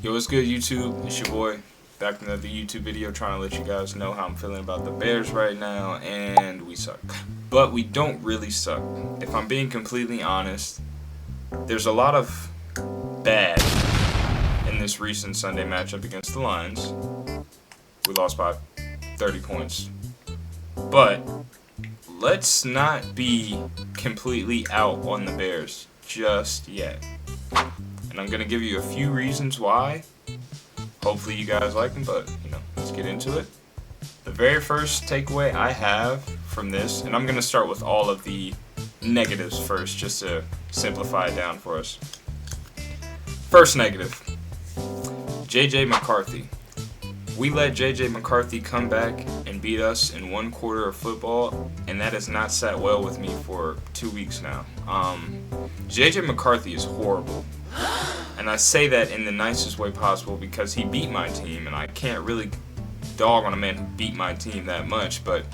Yo, what's good, YouTube? It's your boy, back with another YouTube video trying to let you guys know how I'm feeling about the Bears right now, and we suck. But we don't really suck. If I'm being completely honest, there's a lot of bad in this recent Sunday matchup against the Lions. We lost by 30 points. But let's not be completely out on the Bears just yet. And I'm going to give you a few reasons why. Hopefully you guys like them, but, let's get into it. The very first takeaway I have from this, and I'm going to start with all of the negatives first, just to simplify it down for us. First negative, J.J. McCarthy. We let J.J. McCarthy come back and beat us in one quarter of football, and that has not sat well with me for 2 weeks now. J.J. McCarthy is horrible. And I say that in the nicest way possible because he beat my team, and I can't really dog on a man who beat my team that much, but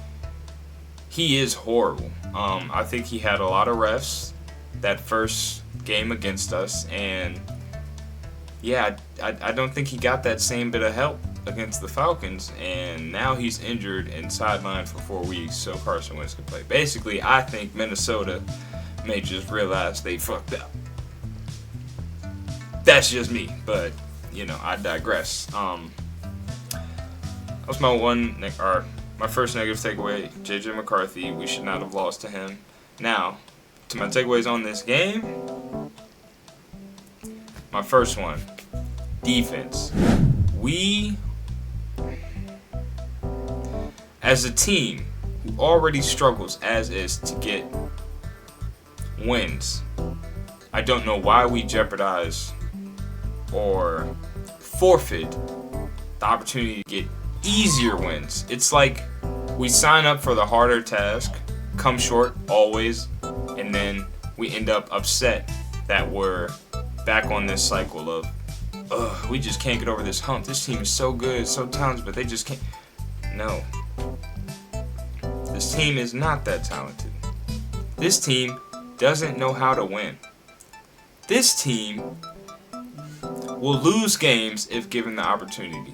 he is horrible. I think he had a lot of refs that first game against us, and yeah, I don't think he got that same bit of help against the Falcons, and now he's injured and sidelined for 4 weeks so Carson Wentz can play. Basically, I think Minnesota may just realize they fucked up. That's just me, but I digress. That's my my first negative takeaway. J.J. McCarthy, we should not have lost to him. Now, to my takeaways on this game. My first one, defense. We, as a team who already struggles as is to get wins, I don't know why we jeopardize or forfeit the opportunity to get easier wins. It's like we sign up for the harder task, come short always, and then we end up upset that we're back on this cycle of, we just can't get over this hump. This team is so good, so talented, but they just can't. No. This team is not that talented. This team doesn't know how to win. This team will lose games if given the opportunity.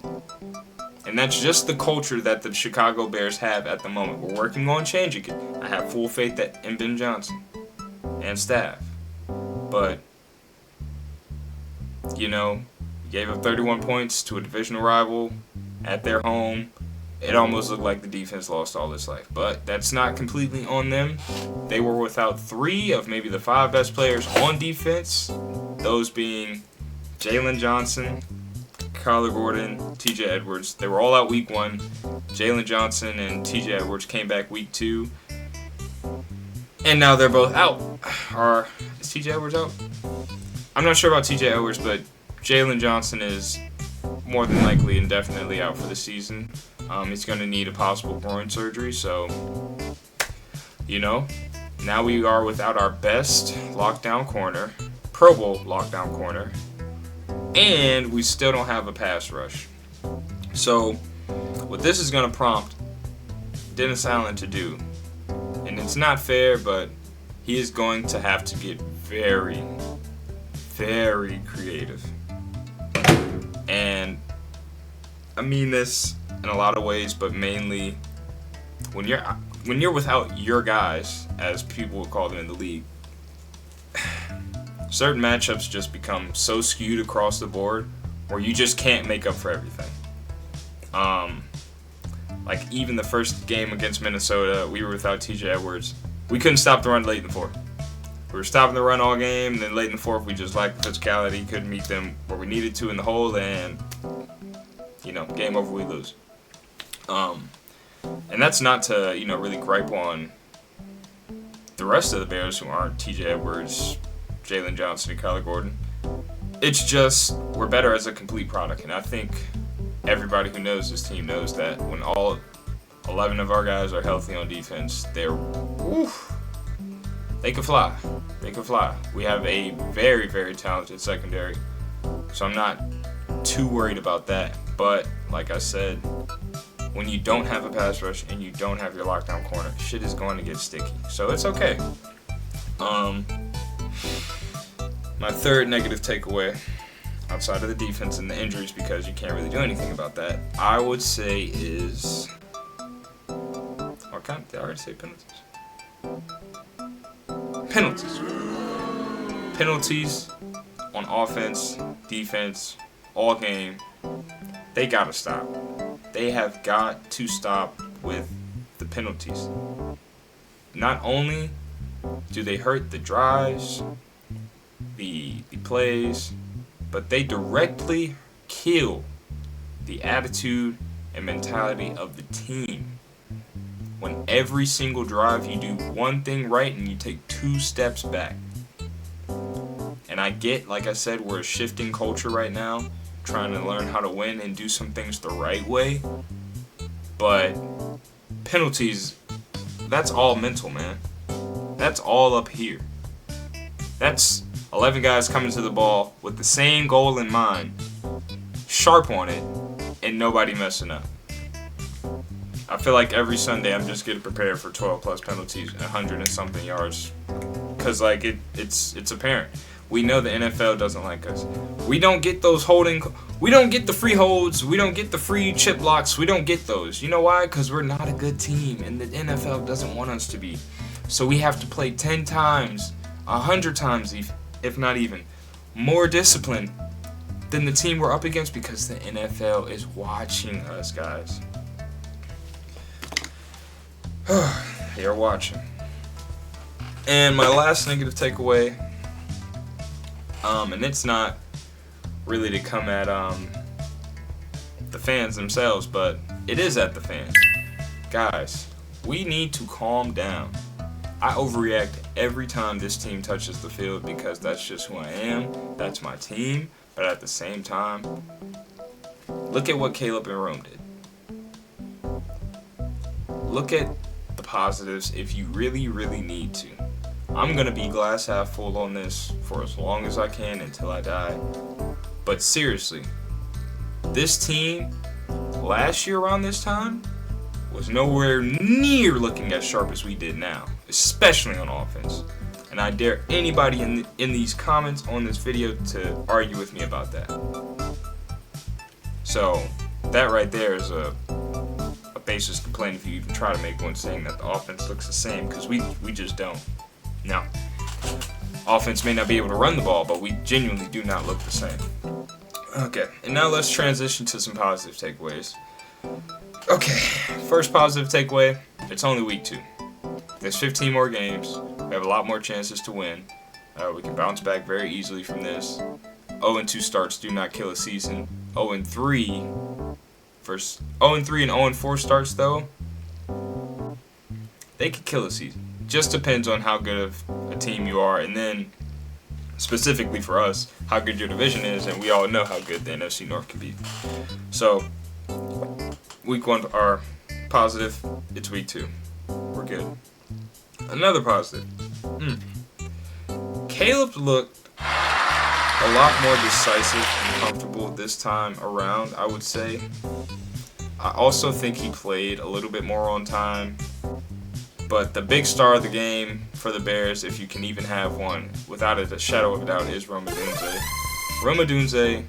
And that's just the culture that the Chicago Bears have at the moment. We're working on changing it. I have full faith in Ben Johnson and staff. But, gave up 31 points to a divisional rival at their home. It almost looked like the defense lost all its life. But that's not completely on them. They were without 3 of maybe the 5 best players on defense. Those being Jalen Johnson, Kyler Gordon, T.J. Edwards. They were all out week 1. Jalen Johnson and T.J. Edwards came back week 2. And now they're both out. Is T.J. Edwards out? I'm not sure about T.J. Edwards, but Jalen Johnson is more than likely indefinitely out for the season. He's going to need a possible groin surgery, so, now we are without our best lockdown corner, Pro Bowl lockdown corner, and we still don't have a pass rush. So, what this is going to prompt Dennis Allen to do, and it's not fair, but he is going to have to get very, very creative. And I mean this in a lot of ways, but mainly when you're without your guys, as people would call them in the league, certain matchups just become so skewed across the board where you just can't make up for everything. Like even the first game against Minnesota, we were without T.J. Edwards. We couldn't stop the run late in the fourth. We were stopping the run all game, and then late in the fourth, we just lacked the physicality, couldn't meet them where we needed to in the hole, and, game over, we lose. And that's not to, really gripe on the rest of the Bears who aren't T.J. Edwards, Jalen Johnson, and Kyler Gordon. It's just we're better as a complete product, and I think everybody who knows this team knows that when all 11 of our guys are healthy on defense, they can fly. They can fly. We have a very, very talented secondary, so I'm not too worried about that. But like I said, when you don't have a pass rush and you don't have your lockdown corner, shit is going to get sticky. So it's okay. My third negative takeaway, outside of the defense and the injuries, because you can't really do anything about that, I would say is... Did I already say penalties? Penalties on offense, defense, all game. They gotta stop. They have got to stop with the penalties. Not only do they hurt the drives, the plays, but they directly kill the attitude and mentality of the team. When every single drive you do one thing right and you take 2 steps back. And I get, like I said, we're a shifting culture right now, trying to learn how to win and do some things the right way. But penalties, that's all mental, man. That's all up here. That's 11 guys coming to the ball with the same goal in mind, sharp on it, and nobody messing up. I feel like every Sunday I'm just getting prepared for 12 plus penalties, 100 and something yards, because like it's apparent. We know the NFL doesn't like us. We don't get those holding. We don't get the free holds. We don't get the free chip blocks. We don't get those. You know why? Because we're not a good team, and the NFL doesn't want us to be. So we have to play 10 times, 100 times, if not even more disciplined than the team we're up against, because the NFL is watching us, guys. They're watching. And my last negative takeaway, and it's not really to come at the fans themselves, but it is at the fans. Guys, we need to calm down. I overreact every time this team touches the field because that's just who I am. That's my team. But at the same time, look at what Caleb and Rome did. Look at the positives if you really, really need to. I'm going to be glass half full on this for as long as I can until I die. But seriously, this team last year around this time was nowhere near looking as sharp as we did now, especially on offense. And I dare anybody in these comments on this video to argue with me about that. So that right there is a basis to complain if you even try to make one, saying that the offense looks the same, because we just don't. Now, offense may not be able to run the ball, but we genuinely do not look the same. Okay, and now let's transition to some positive takeaways. Okay, first positive takeaway, it's only week 2. There's 15 more games. We have a lot more chances to win. We can bounce back very easily from this. 0-2 starts do not kill a season. 0-3 and 0-4 starts, though, they could kill a season. Just depends on how good of a team you are, and then specifically for us, how good your division is, and we all know how good the NFC North can be. So, week 1 are positive. It's week 2. We're good. Another positive. Caleb looked a lot more decisive and comfortable this time around, I would say. I also think he played a little bit more on time. But the big star of the game for the Bears, if you can even have one, without a shadow of a doubt, is Rome Odunze. Rome Odunze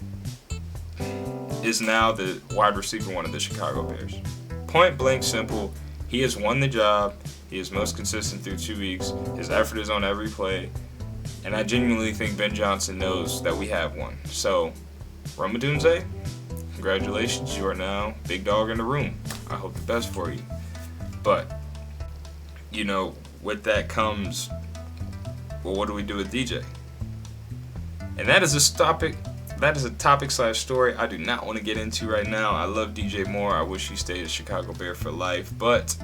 is now the wide receiver 1 of the Chicago Bears. Point blank simple, he has won the job. He is most consistent through 2 weeks. His effort is on every play. And I genuinely think Ben Johnson knows that we have one. So, Rome Odunze, congratulations. You are now big dog in the room. I hope the best for you. But, you know, with that comes, well, what do we do with DJ? And that is a topic/story I do not want to get into right now. I love DJ Moore. I wish he stayed a Chicago Bear for life. But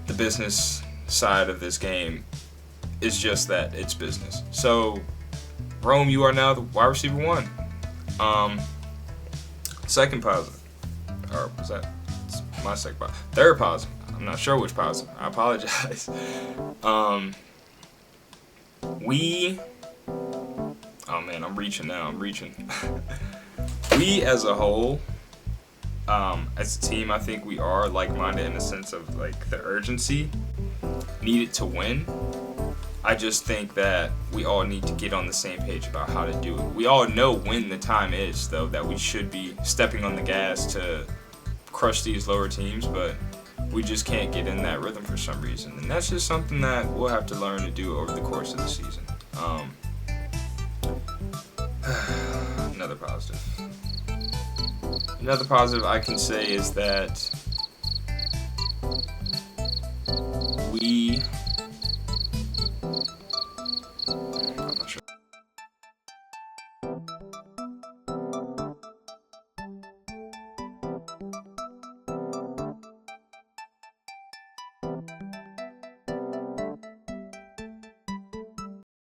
the business side of this game is just that. It's business. So, Rome, you are now the wide receiver 1. Second positive. Or was that my second positive? Third positive. I'm not sure which positive. I apologize. Oh man, I'm reaching now. We as a whole, as a team, I think we are like-minded in the sense of like the urgency needed to win. I just think that we all need to get on the same page about how to do it. We all know when the time is, though, that we should be stepping on the gas to crush these lower teams, but we just can't get in that rhythm for some reason. And that's just something that we'll have to learn to do over the course of the season. Another positive. Another positive I can say is that we